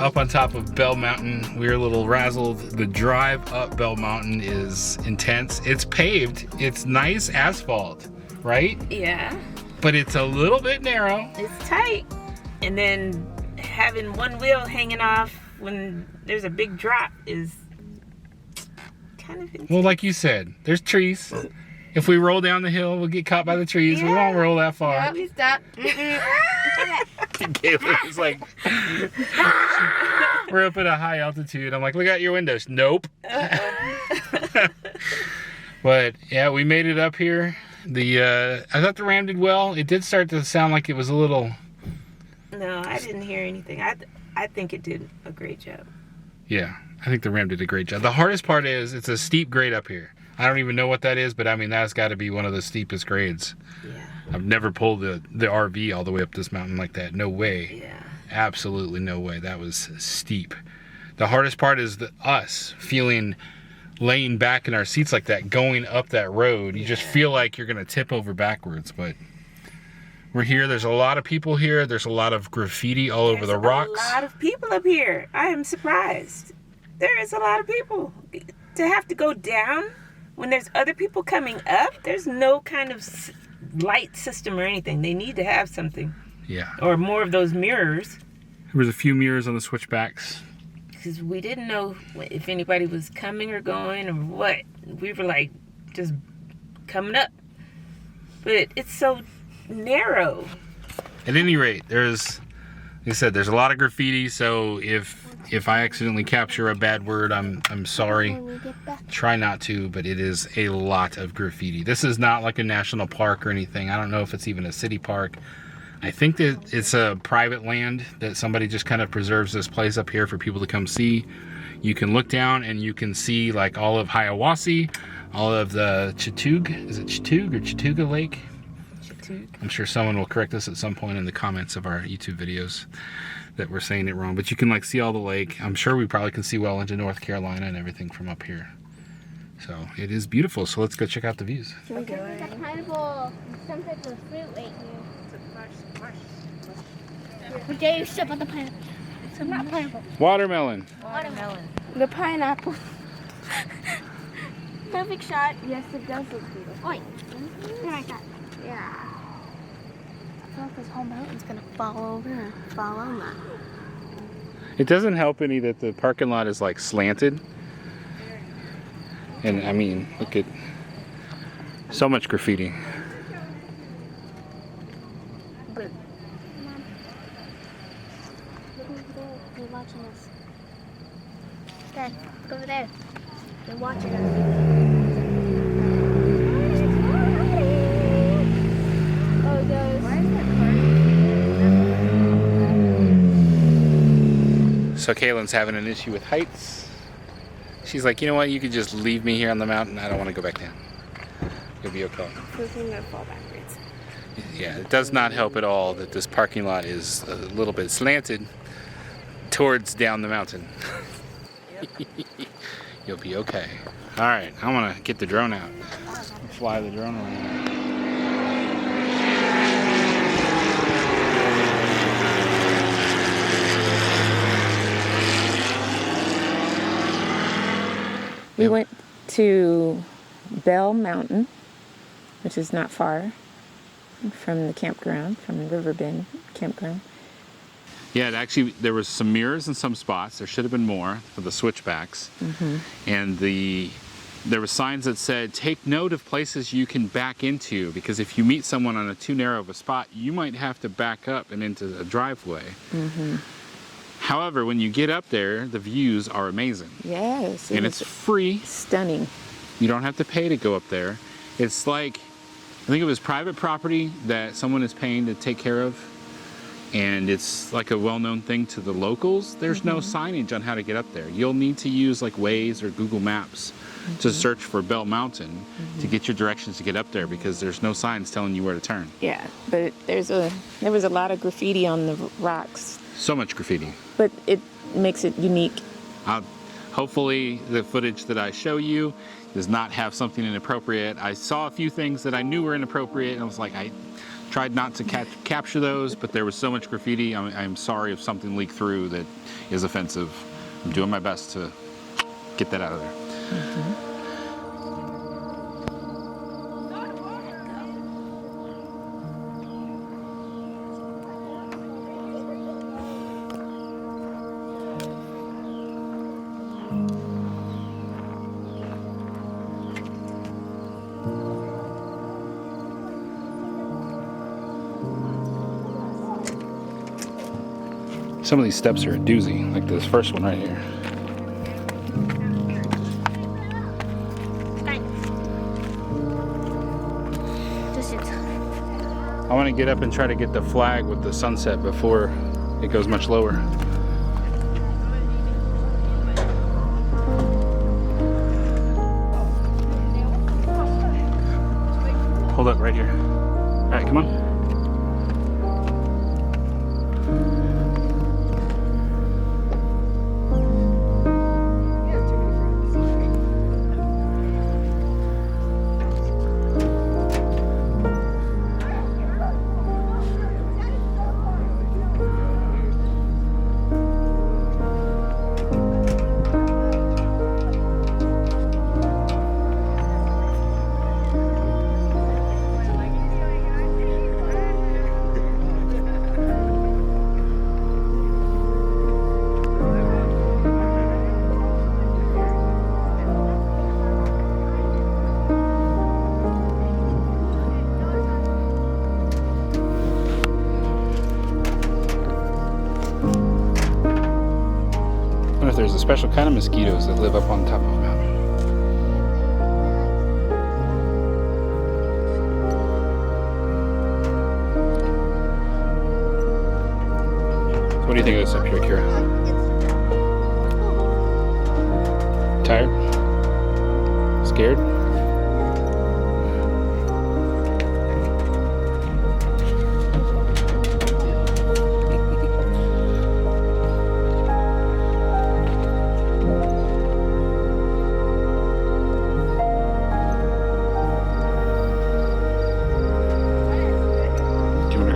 up on top of Bell Mountain. We're a little razzled. The drive up Bell Mountain is intense. It's paved. It's nice asphalt, right? Yeah. But it's a little bit narrow. It's tight. And then having one wheel hanging off when there's a big drop is kind of intense. Well, like you said, there's trees. If we roll down the hill, we'll get caught by the trees. Yeah. We won't roll that far. Yeah, we stop. Caleb was like, we're up at a high altitude. I'm like, look out your windows. Nope. But yeah, we made it up here. I thought the Ram did well. It did start to sound like it was a little. No, I didn't hear anything. I think it did a great job. Yeah, I think the Ram did a great job. The hardest part is it's a steep grade up here. I don't even know what that is, but I mean, that's got to be one of the steepest grades. Yeah. I've never pulled the RV all the way up this mountain like that. No way. Yeah. Absolutely no way. That was steep. The hardest part is us laying back in our seats like that, going up that road. You just feel like you're going to tip over backwards, but we're here. There's a lot of people here. There's a lot of graffiti all over the rocks. There's a lot of people up here. I am surprised. There is a lot of people. To have to go down when there's other people coming up, there's no kind of light system or anything. They need to have something. Yeah. Or more of those mirrors. There was a few mirrors on the switchbacks. Because we didn't know if anybody was coming or going or what. We were like just coming up. But it's so narrow. At any rate, like I said, there's a lot of graffiti, so if I accidentally capture a bad word, I'm sorry. Try not to, but it is a lot of graffiti. This is not like a national park or anything. I don't know if it's even a city park. I think that it's a private land that somebody just kind of preserves this place up here for people to come see. You can look down and you can see like all of Hiawassee, all of the Chittoog, is it Chittoog or Chattooga Lake? Chittoog. I'm sure someone will correct us at some point in the comments of our YouTube videos that we're saying it wrong, but you can like see all the lake. I'm sure we probably can see well into North Carolina and everything from up here. So it is beautiful. So let's go check out the views. Okay. There's a pineapple, some type of fruit right here. What day you step on the pineapple? It's not pineapple. Watermelon. Watermelon. The pineapple. Perfect shot. Yes, it does look beautiful. Oi. Like that. Yeah. I feel like this whole mountain's gonna fall over and fall on that. It doesn't help any that the parking lot is like slanted. And I mean, look at so much graffiti. But, Mom, look over there. They're watching us. Dad, look over there. They're watching us. Oh, guys. Why is that So Kaylin's having an issue with heights. She's like, you know what, you could just leave me here on the mountain. I don't want to go back down. You'll be okay. We're gonna fall backwards. Yeah, it does not help at all that this parking lot is a little bit slanted towards down the mountain. You'll be okay. All right, I want to get the drone out. Fly the drone around. We went to Bell Mountain, which is not far from the campground, from the Riverbend campground. Yeah, there was some mirrors in some spots. There should have been more for the switchbacks. Mm-hmm. And there were signs that said, take note of places you can back into, because if you meet someone on a too narrow of a spot, you might have to back up and into a driveway. Mm-hmm. However, when you get up there, the views are amazing. Yes. And it's free. Stunning. You don't have to pay to go up there. It's like, I think it was private property that someone is paying to take care of. And it's like a well-known thing to the locals. There's no signage on how to get up there. You'll need to use like Waze or Google Maps to search for Bell Mountain to get your directions to get up there, because there's no signs telling you where to turn. Yeah, but there was a lot of graffiti on the rocks. So much graffiti. But it makes it unique. Hopefully the footage that I show you does not have something inappropriate. I saw a few things that I knew were inappropriate, and I was like, tried not to capture those, but there was so much graffiti. I'm sorry if something leaked through that is offensive. I'm doing my best to get that out of there. Some of these steps are a doozy, like this first one right here. I want to get up and try to get the flag with the sunset before it goes much lower. Hold up right here. All right, come on. If there's a special kind of mosquitoes that live up on top of the mountain. So what do you think of this up here, Kira? Tired? Scared?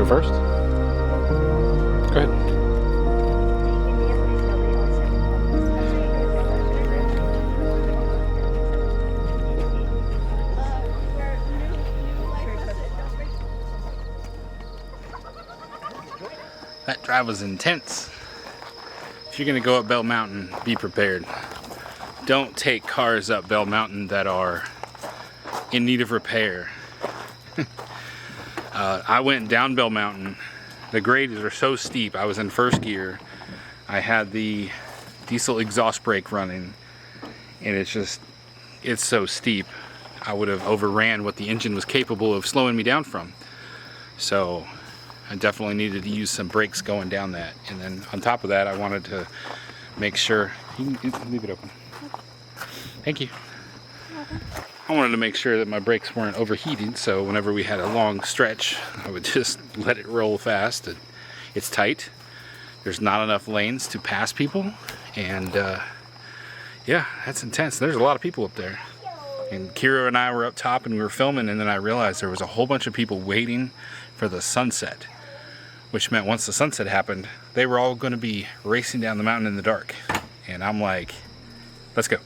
First? Go ahead. That drive was intense. If you're gonna go up Bell Mountain, be prepared. Don't take cars up Bell Mountain that are in need of repair. I went down Bell Mountain. The grades are so steep. I was in first gear. I had the diesel exhaust brake running, and it's so steep. I would have overran what the engine was capable of slowing me down from. So I definitely needed to use some brakes going down that. And then on top of that, I wanted to make sure, you can leave it open. Thank you. I wanted to make sure that my brakes weren't overheating, so whenever we had a long stretch, I would just let it roll fast. It's tight. There's not enough lanes to pass people, and yeah, that's intense. There's a lot of people up there. And Kira and I were up top and we were filming, and then I realized there was a whole bunch of people waiting for the sunset, which meant once the sunset happened, they were all going to be racing down the mountain in the dark. And I'm like, let's go.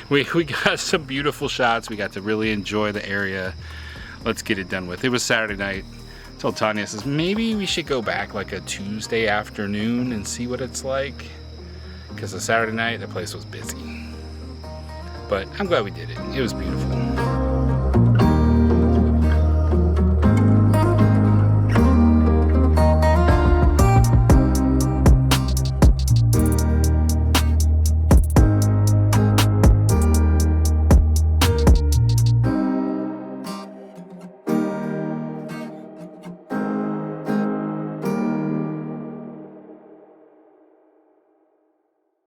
We got some beautiful shots. We got to really enjoy the area. Let's get it done with. It was Saturday night. I told Tanya, says maybe we should go back like a Tuesday afternoon and see what it's like, because the Saturday night the place was busy. But I'm glad we did it. It was beautiful.